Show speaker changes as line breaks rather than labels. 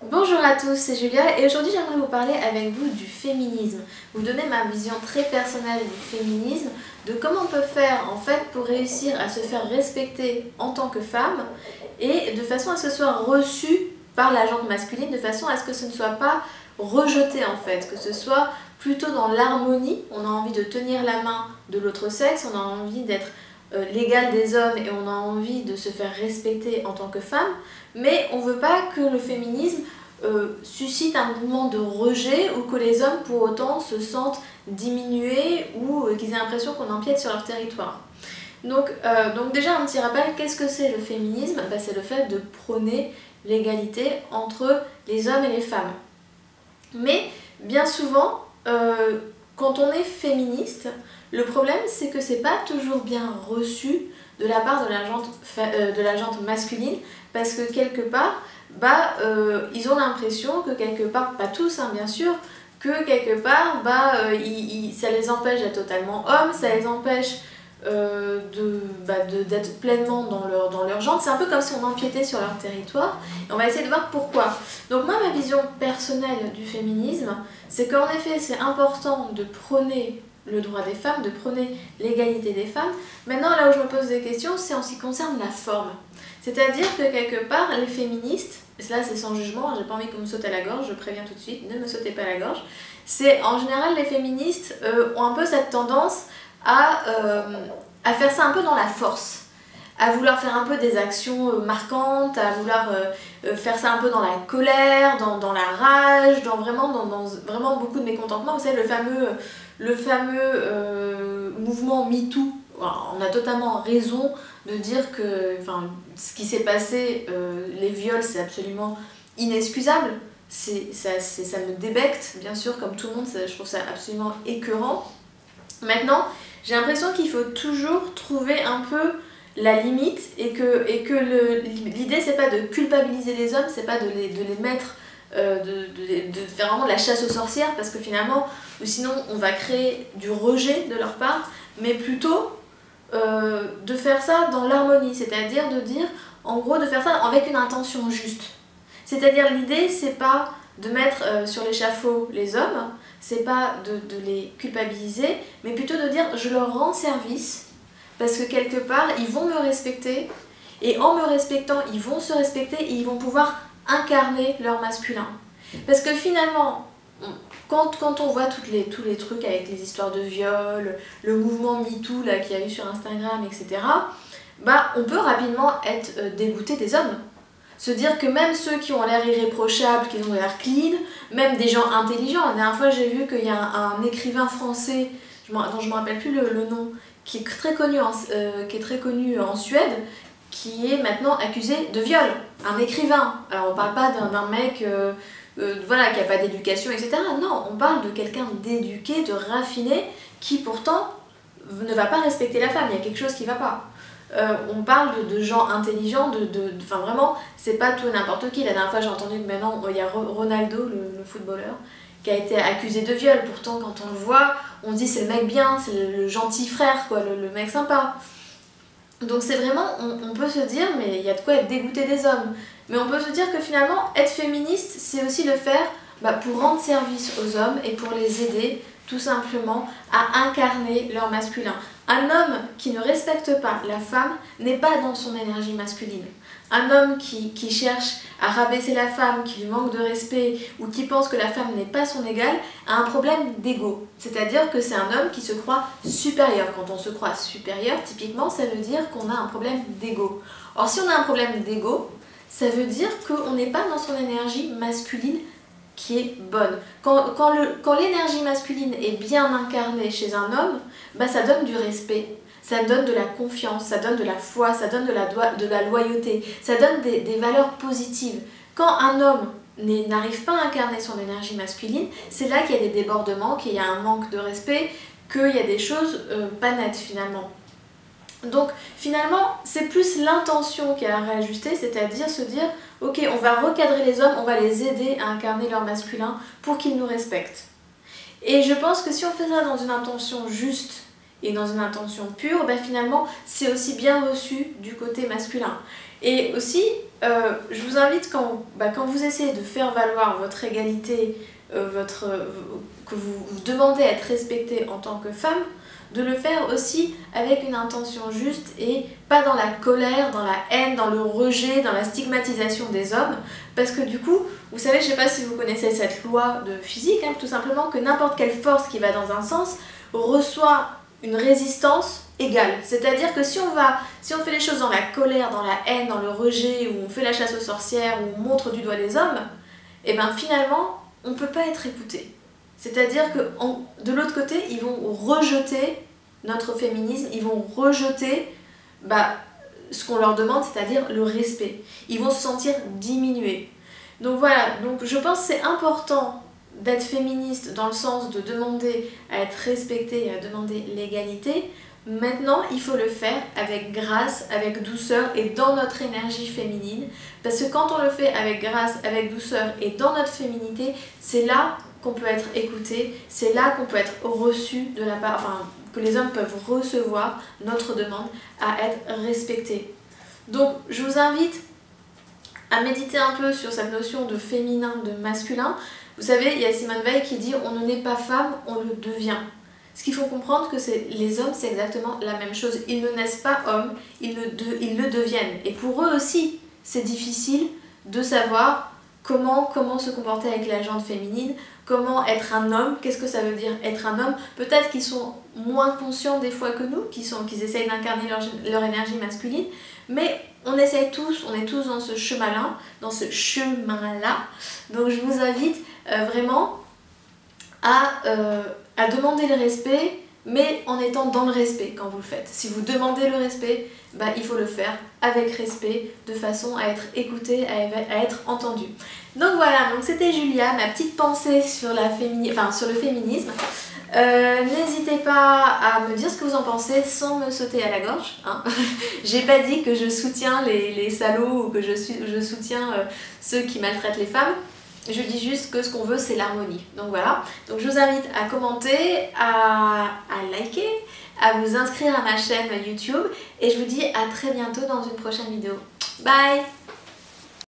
Bonjour à tous, c'est Julia et aujourd'hui j'aimerais vous parler avec vous du féminisme. Vous donner ma vision très personnelle du féminisme, de comment on peut faire en fait pour réussir à se faire respecter en tant que femme et de façon à ce que ce soit reçu par la gente masculine, de façon à ce que ce ne soit pas rejeté en fait, que ce soit plutôt dans l'harmonie. On a envie de tenir la main de l'autre sexe, on a envie d'être l'égal des hommes et on a envie de se faire respecter en tant que femme, mais on ne veut pas que le féminisme suscite un mouvement de rejet ou que les hommes pour autant se sentent diminués ou qu'ils aient l'impression qu'on empiète sur leur territoire. Donc déjà un petit rappel, qu'est-ce que c'est le féminisme? C'est le fait de prôner l'égalité entre les hommes et les femmes. Mais bien souvent, quand on est féministe, le problème c'est que c'est pas toujours bien reçu de la part de la gente masculine, parce que quelque part, ils ont l'impression que quelque part, pas tous hein, bien sûr, que quelque part ça les empêche d'être totalement hommes, ça les empêche d'être pleinement dans leur genre. C'est un peu comme si on empiétait sur leur territoire et on va essayer de voir pourquoi. Donc moi ma vision personnelle du féminisme, c'est qu'en effet c'est important de prôner le droit des femmes, de prôner l'égalité des femmes. Maintenant là où je me pose des questions, c'est en ce qui concerne la forme. C'est-à-dire que quelque part les féministes, et là c'est sans jugement, j'ai pas envie qu'on me saute à la gorge, je préviens tout de suite, ne me sautez pas à la gorge, c'est en général les féministes ont un peu cette tendance à faire ça un peu dans la force, à vouloir faire un peu des actions marquantes, à vouloir faire ça un peu dans la colère, dans la rage, dans vraiment beaucoup de mécontentement. Vous savez, le fameux mouvement MeToo, on a totalement raison de dire que ce qui s'est passé, les viols, c'est absolument inexcusable. Ça me débecte, bien sûr, comme tout le monde, je trouve ça absolument écœurant. Maintenant, j'ai l'impression qu'il faut toujours trouver un peu la limite et que l'idée c'est pas de culpabiliser les hommes, c'est pas de les mettre, de faire vraiment de la chasse aux sorcières parce que finalement, ou sinon on va créer du rejet de leur part, mais plutôt de faire ça dans l'harmonie, c'est-à-dire de dire, en gros, de faire ça avec une intention juste. C'est-à-dire l'idée c'est pas de mettre sur l'échafaud les hommes, c'est pas de les culpabiliser, mais plutôt de dire je leur rends service parce que quelque part ils vont me respecter et en me respectant ils vont se respecter et ils vont pouvoir incarner leur masculin. Parce que finalement, quand on voit tous les trucs avec les histoires de viol, le mouvement MeToo là qu'il y a eu sur Instagram, etc., on peut rapidement être dégoûté des hommes. Se dire que même ceux qui ont l'air irréprochables, qui ont l'air clean, même des gens intelligents. La dernière fois j'ai vu qu'il y a un écrivain français, dont je ne me rappelle plus le nom, qui est très connu en Suède, qui est maintenant accusé de viol. Un écrivain. Alors on parle pas d'un mec qui n'a pas d'éducation, etc. Non, on parle de quelqu'un d'éduqué, de raffiné, qui pourtant ne va pas respecter la femme. Il y a quelque chose qui ne va pas. On parle de gens intelligents, vraiment, c'est pas tout et n'importe qui. La dernière fois j'ai entendu que maintenant il y a Ronaldo, le footballeur, qui a été accusé de viol. Pourtant quand on le voit, on se dit c'est le mec bien, c'est le gentil frère, quoi, le mec sympa. Donc c'est vraiment, on peut se dire, mais il y a de quoi être dégoûté des hommes. Mais on peut se dire que finalement, être féministe, c'est aussi le faire pour rendre service aux hommes et pour les aider tout simplement à incarner leur masculin. Un homme qui ne respecte pas la femme n'est pas dans son énergie masculine. Un homme qui cherche à rabaisser la femme, qui lui manque de respect ou qui pense que la femme n'est pas son égale, a un problème d'ego. C'est-à-dire que c'est un homme qui se croit supérieur. Quand on se croit supérieur, typiquement, ça veut dire qu'on a un problème d'ego. Or, si on a un problème d'ego, ça veut dire qu'on n'est pas dans son énergie masculine qui est bonne. Quand l'énergie masculine est bien incarnée chez un homme, ça donne du respect, ça donne de la confiance, ça donne de la foi, ça donne de la loyauté, ça donne des valeurs positives. Quand un homme n'arrive pas à incarner son énergie masculine, c'est là qu'il y a des débordements, qu'il y a un manque de respect, qu'il y a des choses pas nettes finalement. Donc finalement, c'est plus l'intention qui est à réajuster, c'est-à-dire se dire ok, on va recadrer les hommes, on va les aider à incarner leur masculin pour qu'ils nous respectent. Et je pense que si on fait ça dans une intention juste et dans une intention pure, finalement, c'est aussi bien reçu du côté masculin. Et aussi, je vous invite quand vous essayez de faire valoir votre égalité, que vous demandez à être respectée en tant que femme, de le faire aussi avec une intention juste et pas dans la colère, dans la haine, dans le rejet, dans la stigmatisation des hommes. Parce que du coup, vous savez, je sais pas si vous connaissez cette loi de physique, hein, tout simplement que n'importe quelle force qui va dans un sens reçoit une résistance égale. C'est-à-dire que si on fait les choses dans la colère, dans la haine, dans le rejet, ou on fait la chasse aux sorcières, ou on montre du doigt les hommes, et bien finalement, on ne peut pas être écouté. C'est-à-dire que de l'autre côté, ils vont rejeter notre féminisme, ils vont rejeter ce qu'on leur demande, c'est-à-dire le respect. Ils vont se sentir diminués. Donc voilà, donc je pense que c'est important d'être féministe dans le sens de demander à être respectée et à demander l'égalité. Maintenant, il faut le faire avec grâce, avec douceur et dans notre énergie féminine. Parce que quand on le fait avec grâce, avec douceur et dans notre féminité, c'est là qu'on peut être écouté, c'est là qu'on peut être reçu de la part, enfin, que les hommes peuvent recevoir notre demande à être respectés. Donc, je vous invite à méditer un peu sur cette notion de féminin, de masculin. Vous savez, il y a Simone Veil qui dit « on ne naît pas femme, on le devient ». Ce qu'il faut comprendre que les hommes, c'est exactement la même chose. Ils ne naissent pas hommes, ils le deviennent. Et pour eux aussi, c'est difficile de savoir comment se comporter avec la gente féminine, comment être un homme, qu'est-ce que ça veut dire être un homme. Peut-être qu'ils sont moins conscients des fois que nous, qu'ils essayent d'incarner leur énergie masculine, mais on essaye tous, on est tous dans ce chemin-là, Donc je vous invite vraiment à demander le respect, mais en étant dans le respect quand vous le faites. Si vous demandez le respect, il faut le faire avec respect, de façon à être écouté, à être entendu. Donc voilà, donc c'était Julia, ma petite pensée sur sur le féminisme. N'hésitez pas à me dire ce que vous en pensez sans me sauter à la gorge. Hein. J'ai pas dit que je soutiens les salauds ou que je soutiens ceux qui maltraitent les femmes. Je dis juste que ce qu'on veut, c'est l'harmonie. Donc voilà. Donc je vous invite à commenter, à liker, à vous inscrire à ma chaîne YouTube. Et je vous dis à très bientôt dans une prochaine vidéo. Bye!